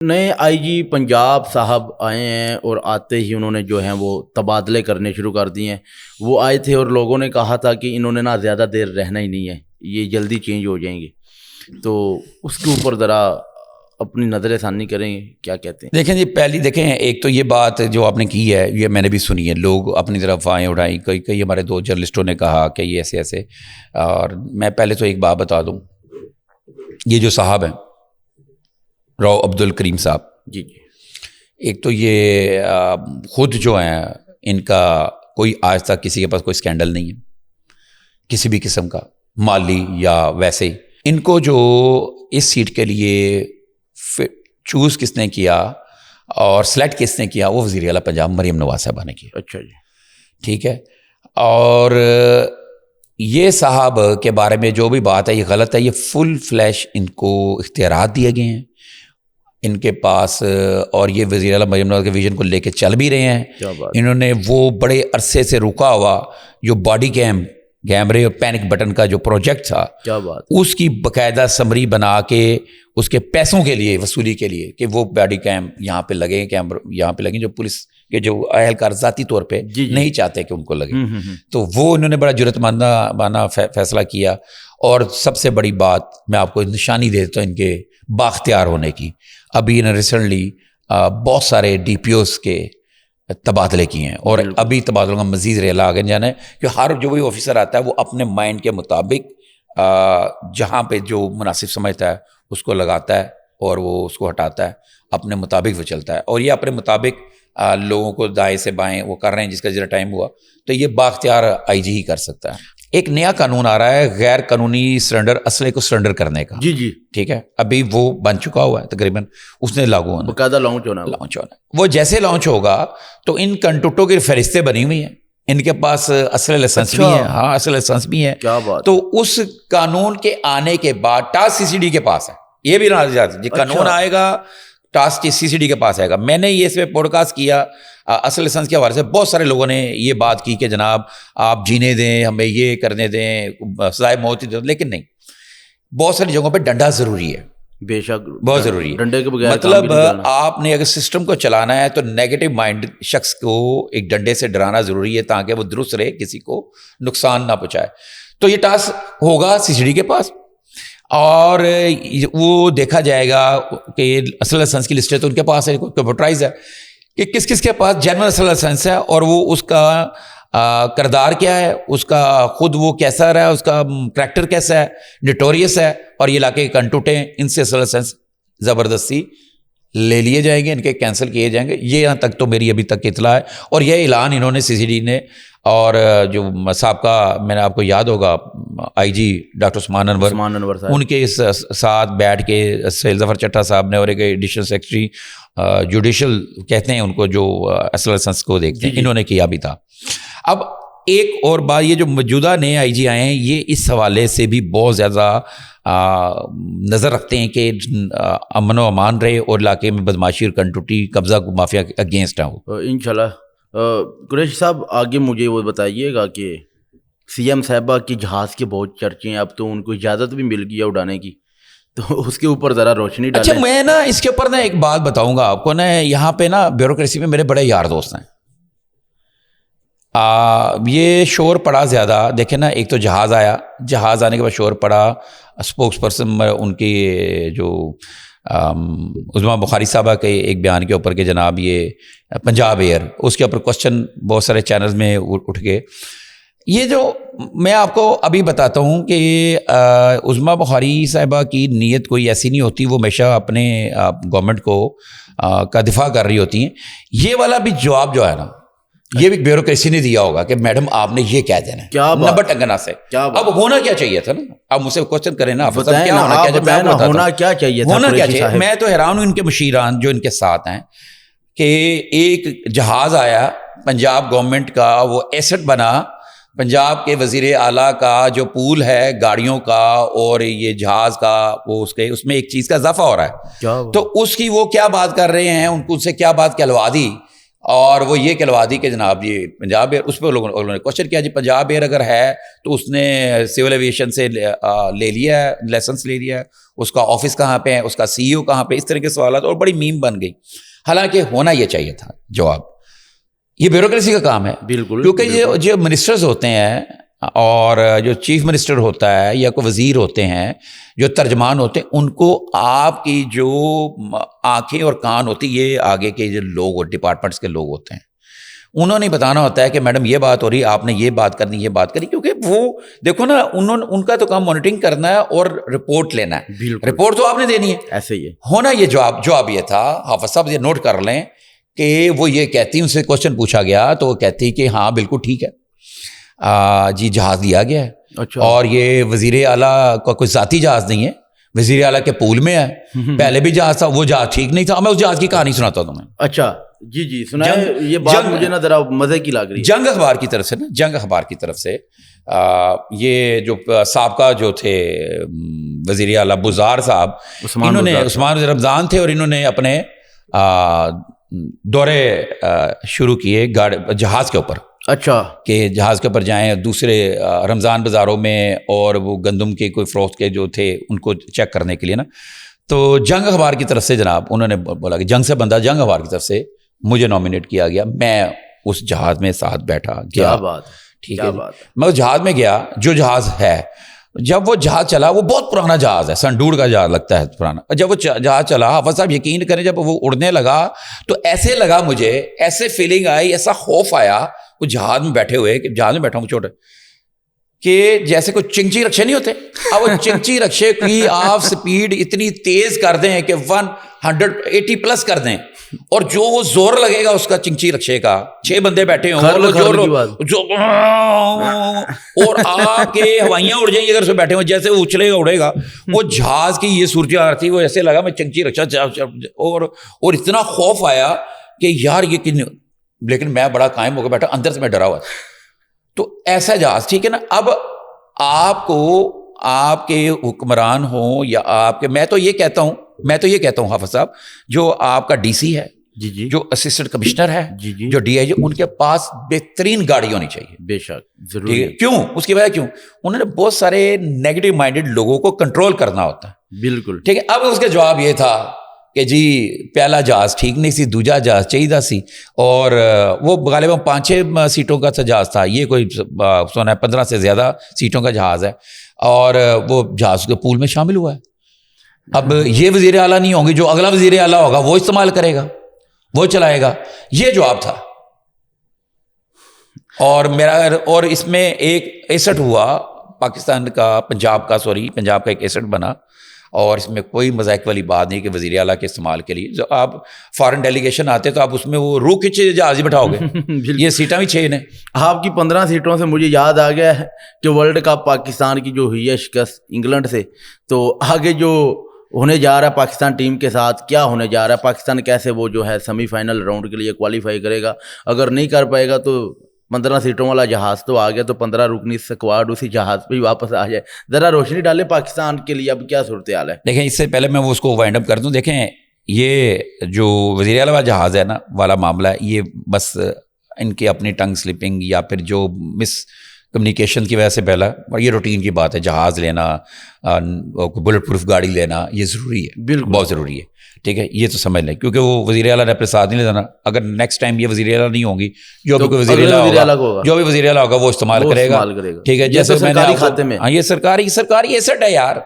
نئے آئی جی پنجاب صاحب آئے ہیں اور آتے ہی انہوں نے جو ہیں وہ تبادلے کرنے شروع کر دیے ہیں. وہ آئے تھے اور لوگوں نے کہا تھا کہ انہوں نے زیادہ دیر رہنا ہی نہیں ہے, یہ جلدی چینج ہو جائیں گے. تو اس کے اوپر ذرا اپنی نظر ثانی کریں گے, کیا کہتے ہیں؟ دیکھیں جی, پہلی دیکھیں ایک تو یہ بات جو آپ نے کی ہے یہ میں نے بھی سنی ہے, لوگ اپنی طرف آئیں اڑائیں, کئی ہمارے 2 جرنلسٹوں نے کہا کہ یہ ایسے ایسے. اور میں پہلے تو ایک بات بتا دوں, یہ جو صاحب ہیں راؤ عبد الکریم صاحب, جی ایک تو یہ خود جو ہیں ان کا کوئی آج تک کسی کے پاس کوئی اسکینڈل نہیں ہے کسی بھی قسم کا, مالی یا ویسے ہی. ان کو جو اس سیٹ کے لیے چوز کس نے کیا اور سلیکٹ کس نے کیا, وہ وزیر اعلیٰ پنجاب مریم نواز صاحبہ نے کیا. اچھا جی, ٹھیک ہے. اور یہ صاحب کے بارے میں جو بھی بات ہے یہ غلط ہے. یہ فل فلیش ان کو اختیارات دیے گئے ہیں ان کے پاس, اور یہ وزیر اعلیٰ مریم نواز کے ویژن کو لے کے چل بھی رہے ہیں. انہوں نے وہ بڑے عرصے سے رکا ہوا جو باڈی کیمرے اور پینک بٹن کا جو پروجیکٹ تھا, کیا بات, اس کی باقاعدہ سمری بنا کے اس کے پیسوں کے لیے وصولی کے لیے کہ وہ باڈی کیم یہاں پہ لگیں, کیمرہ یہاں پہ لگیں, جو پولیس کے جو اہلکار ذاتی طور پہ نہیں چاہتے کہ ان کو لگے. تو وہ انہوں نے بڑا جرأت مندانہ فیصلہ کیا. اور سب سے بڑی بات میں آپ کو نشانی دیتا ہوں ان کے بااختیار ہونے کی. ابھی انہوں نے ریسنٹلی بہت سارے ڈی پی اوز کے تبادلے کیے ہیں, اور ابھی تبادلوں کا مزید ریلا آگے جانا ہے, کہ ہر جو بھی آفیسر آتا ہے وہ اپنے مائنڈ کے مطابق جہاں پہ جو مناسب سمجھتا ہے اس کو لگاتا ہے اور وہ اس کو ہٹاتا ہے, اپنے مطابق وہ چلتا ہے. اور یہ اپنے مطابق لوگوں کو دائیں سے بائیں وہ کر رہے ہیں, جس کا ذرا ٹائم ہوا تو یہ بااختیار آئی جی ہی کر سکتا ہے. ایک نیا قانون آ رہا ہے غیر قانونی سرنڈر, اسلحے کو سرنڈر کرنے کا. جی ٹھیک ہے, ابھی وہ بن چکا ہوا ہے تقریباً, اس نے لاگو ہونا, باقاعدہ لانچ ہونا. وہ جیسے لانچ ہوگا تو ان کنٹوٹوں کی فہرستیں بنی ہوئی ہیں, ان کے پاس اسلحے لائسنس بھی ہے. ہاں, اسلحے لائسنس بھی ہے. کیا بات. تو اس قانون کے آنے کے بعد ٹاسک سی سی ڈی کے پاس ہے, یہ بھی نہ جاتا, یہ قانون آئے گا ٹاسک سی سی ڈی کے پاس آئے گا. میں نے یہ اس پہ پوڈ کاسٹ کیا اصل لائسنس کے حوالے سے, بہت سارے لوگوں نے یہ بات کی کہ جناب آپ جینے دیں, ہمیں یہ کرنے دیں, سزائے موت دیں, لیکن نہیں, بہت ساری جگہوں پہ ڈنڈا ضروری ہے. بے شک بہت ضروری ہے. ڈنڈے کے بغیر مطلب آپ نے اگر سسٹم کو چلانا ہے تو نیگیٹو مائنڈ شخص کو ایک ڈنڈے سے ڈرانا ضروری ہے تاکہ وہ درست رہے, کسی کو نقصان نہ پہنچائے. تو یہ ٹاسک ہوگا سی سی ڈی کے پاس, اور وہ دیکھا جائے گا کہ اصل لائسنس کی لسٹ ہے تو ان کے پاس ہے, کمپیوٹرائز ہے کہ کس کس کے پاس جنرل اصل لائسنس ہے, اور وہ اس کا کردار کیا ہے, اس کا خود وہ کیسا رہا ہے, اس کا کریکٹر کیسا ہے, نوٹوریس ہے, اور یہ علاقے کے کنٹوٹے ان سے اصل لائسنس زبردستی لے لیے جائیں گے, ان کے کینسل کیے جائیں گے. یہ یہاں تک تو میری ابھی تک اطلاع ہے, اور یہ اعلان انہوں نے سی سی ڈی نے اور جو سابقہ میں نے آپ کو یاد ہوگا آئی جی ڈاکٹر عثمان انور صاحب, ان کے ساتھ بیٹھ کے سہیل ظفر چٹھا صاحب نے, اور ایک ایڈیشنل سیکرٹری جوڈیشل کہتے ہیں ان کو جو اصل لائسنس کو دیکھتے ہیں, انہوں نے کیا بھی تھا. اب ایک اور بات, یہ جو موجودہ نئے آئی جی آئے ہیں یہ اس حوالے سے بھی بہت زیادہ نظر رکھتے ہیں کہ امن و امان رہے اور علاقے میں بدماشی اور کنٹوٹی قبضہ مافیا کے اگینسٹ ہوں. انشاءاللہ. قریشی صاحب آگے مجھے وہ بتائیے گا کہ سی ایم صاحبہ کی جہاز کے بہت چرچے ہیں, اب تو ان کو اجازت بھی مل گئی ہے اڑانے کی, تو اس کے اوپر ذرا روشنی ڈالیں. اچھا, میں نا اس کے اوپر نا ایک بات بتاؤں گا آپ کو نا, یہاں پہ نا بیوروکریسی میں میرے بڑے یار دوست ہیں. یہ شور پڑا زیادہ, دیکھیں نا, ایک تو جہاز آیا, جہاز آنے کے بعد شور پڑا, اسپوکس پرسن ان کی جو عظمیٰ بخاری صاحبہ کے ایک بیان کے اوپر کہ جناب یہ پنجاب ایئر, اس کے اوپر کوسچن بہت سارے چینلز میں اٹھ گئے. یہ جو میں آپ کو ابھی بتاتا ہوں کہ عظمیٰ بخاری صاحبہ کی نیت کوئی ایسی نہیں ہوتی, وہ ہمیشہ اپنے گورنمنٹ کو کا دفاع کر رہی ہوتی ہیں. یہ والا بھی جواب جو ہے نا, یہ بھی بیوروکریسی نے دیا ہوگا کہ میڈم آپ نے یہ کہہ دینا ہے نمبر ٹنگنا سے. اب ہونا کیا چاہیے تھا نا, آپ مجھ سے کوسچن کریں نا, ہونا کیا چاہیے تھا, ہونا کیا چاہیے. میں تو حیران ہوں ان کے مشیران جو ان کے ساتھ ہیں کہ ایک جہاز آیا پنجاب گورنمنٹ کا, وہ ایسٹ بنا پنجاب کے وزیر اعلیٰ کا جو پول ہے گاڑیوں کا اور یہ جہاز کا, وہ اس میں ایک چیز کا اضافہ ہو رہا ہے. تو اس کی وہ کیا بات کر رہے ہیں, ان کو ان سے کیا بات کہلوا دی, اور وہ یہ کہلوا دی کہ جناب یہ پنجاب ایئر. اس پہ لوگوں نے کوشچن کیا جی پنجاب ایئر اگر ہے تو اس نے سول ایویشن سے لے لیا ہے, لائسنس لے لیا ہے, اس کا آفس کہاں پہ ہے, اس کا سی ای او کہاں پہ, اس طرح کے سوالات, اور بڑی میم بن گئی. حالانکہ ہونا یہ چاہیے تھا جواب. یہ بیوروکریسی کا کام ہے بالکل, کیونکہ یہ جو منسٹرز ہوتے ہیں اور جو چیف منسٹر ہوتا ہے یا کوئی وزیر ہوتے ہیں, جو ترجمان ہوتے ہیں, ان کو آپ کی جو آنکھیں اور کان ہوتی, یہ آگے کے جو لوگ ڈپارٹمنٹس کے لوگ ہوتے ہیں, انہوں نے بتانا ہوتا ہے کہ میڈم یہ بات ہو رہی ہے, آپ نے یہ بات کرنی, یہ بات کرنی. کیونکہ وہ دیکھو نا, ان کا تو کام مانیٹرنگ کرنا ہے اور رپورٹ لینا ہے. رپورٹ تو آپ نے دینی ہے. ایسے ہی ہے ہونا یہ جواب یہ تھا. حافظ صاحب یہ نوٹ کر لیں کہ وہ یہ کہتی, ان سے کوشچن پوچھا گیا تو وہ کہتی کہ ہاں بالکل ٹھیک ہے جی, جہاز لیا گیا ہے. اچھا. اور یہ وزیر اعلیٰ کا کوئی ذاتی جہاز نہیں ہے, وزیر اعلیٰ کے پول میں ہے. پہلے بھی جہاز تھا, وہ جہاز ٹھیک نہیں تھا. میں اس جہاز کی کہانی سناتا ہوں تمہیں. اچھا جی جی سنائیں, یہ بات مجھے نا ذرا مزے کی لگ رہی ہے. جنگ اخبار کی طرف سے نا, جنگ اخبار کی طرف سے یہ جو سابقہ جو تھے وزیر اعلیٰ بزار صاحب, انہوں نے, عثمان رمضان تھے, اور انہوں نے اپنے دورے شروع کیے جہاز کے اوپر. اچھا. کہ جہاز کے اوپر جائیں دوسرے رمضان بازاروں میں, اور وہ گندم کے کوئی فروخت کے جو تھے ان کو چیک کرنے کے لیے نا. تو جنگ اخبار کی طرف سے جناب انہوں نے بولا کہ جنگ سے بندہ, جنگ اخبار کی طرف سے مجھے نامینیٹ کیا گیا. میں اس جہاز میں ساتھ بیٹھا گیا. کیا بات, ٹھیک ہے. میں اس جہاز میں گیا, جو جہاز ہے, جب وہ جہاز چلا, وہ بہت پرانا جہاز ہے, سنڈوڑ کا جہاز لگتا ہے پرانا. جب وہ جہاز چلا, حافظ صاحب یقین کریں, جب وہ اڑنے لگا تو ایسے لگا مجھے, ایسے فیلنگ آئی, ایسا خوف آیا وہ جہاز میں بیٹھے ہوئے, کہ جہاز میں بیٹھا ہوں چھوٹے, کہ جیسے کوئی چنگچی رکشے نہیں ہوتے. اب وہ چنگچی رکشے کی آپ سپیڈ اتنی تیز کر دیں کہ 180 پلس کر دیں, اور جو وہ زور لگے گا اس کا چنگچی رکشے کا, 6 بندے بیٹھے ہوں, اور آپ کے ہوائیاں اڑ جائیں گی اگر اس میں بیٹھے ہوں, جیسے وہ اچھلے گا اڑے گا. وہ جہاز کی یہ صورتحال تھی, وہ ایسے لگا میں چنگچی رکشا, اور اتنا خوف آیا کہ یار یہ, لیکن میں بڑا قائم ہو کے بیٹھا, اندر سے میں ڈرا ہوا. تو ایسا جہاز, ٹھیک ہے نا. اب آپ کو آپ کے حکمران ہوں یا آپ کے, میں تو یہ کہتا ہوں حافظ صاحب, جو آپ کا ڈی سی ہے, جی جی, جو اسسٹنٹ کمشنر ہے, جی جی, جو ڈی آئی جی, ان کے پاس بہترین گاڑی ہونی چاہیے. بے شک ضروری ہے. کیوں, اس کی وجہ کیوں, انہوں نے بہت سارے نیگیٹو مائنڈیڈ لوگوں کو کنٹرول کرنا ہوتا ہے. بالکل ٹھیک ہے. اب اس کا جواب یہ تھا کہ جی پہلا جہاز ٹھیک نہیں سی, دوجا جہاز چاہیے سی, اور وہ غالباً 5-6 سیٹوں کا جہاز تھا, یہ کوئی سونا ہے 15 سے زیادہ سیٹوں کا جہاز ہے, اور وہ جہاز کے پول میں شامل ہوا ہے. اب یہ وزیر اعلیٰ نہیں ہوں گے, جو اگلا وزیر اعلیٰ ہوگا وہ استعمال کرے گا, وہ چلائے گا. یہ جواب تھا. اور اس میں ایک ایسٹ ہوا پاکستان کا, پنجاب کا ایک ایسٹ بنا, اور اس میں کوئی مذاق والی بات نہیں کہ وزیر اعلیٰ کے استعمال کے لیے. جو آپ فارن ڈیلیگیشن آتے تو آپ اس میں وہ روح کھچے جہاز ہی بٹھاؤ گے. یہ سیٹاں بھی 6 ہیں. آپ کی 15 سیٹوں سے مجھے یاد آ گیا ہے کہ ورلڈ کپ پاکستان کی جو ہوئی ہے شکست انگلینڈ سے, تو آگے جو ہونے جا رہا ہے پاکستان ٹیم کے ساتھ, کیا ہونے جا رہا ہے, پاکستان کیسے وہ جو ہے سیمی فائنل راؤنڈ کے لیے کوالیفائی کرے گا. اگر نہیں کر پائے گا تو 15 سیٹوں والا جہاز تو آ گیا, تو 15 رکنی اسکواڈ اسی جہاز پہ ہی واپس آ جائے. ذرا روشنی ڈالے پاکستان کے لیے اب کیا صورتحال ہے. دیکھیں, اس سے پہلے میں وہ اس کو وائنڈ اپ کر دوں. دیکھیں, یہ جو وزیر اعلیٰ والا جہاز ہے نا والا معاملہ ہے, یہ بس ان کی اپنی ٹنگ سلپنگ یا پھر جو مس کمیونیکیشن کی وجہ سے پہلا, اور یہ روٹین کی بات ہے, جہاز لینا, بلٹ پروف گاڑی لینا, یہ ضروری ہے, بالکل بہت ضروری ہے. ٹھیک ہے, یہ تو سمجھ لیں, کیونکہ وہ وزیر اعلیٰ نے اپنے ساتھ نہیں لے جانا. اگر نیکسٹ ٹائم یہ وزیر اعلیٰ نہیں ہوں گی, جو بھی کوئی وزیر اعلیٰ ہوگا وہ استعمال کرے گا. ٹھیک ہے, جیسے میں نے, یہ سرکاری ایسٹ ہے یار.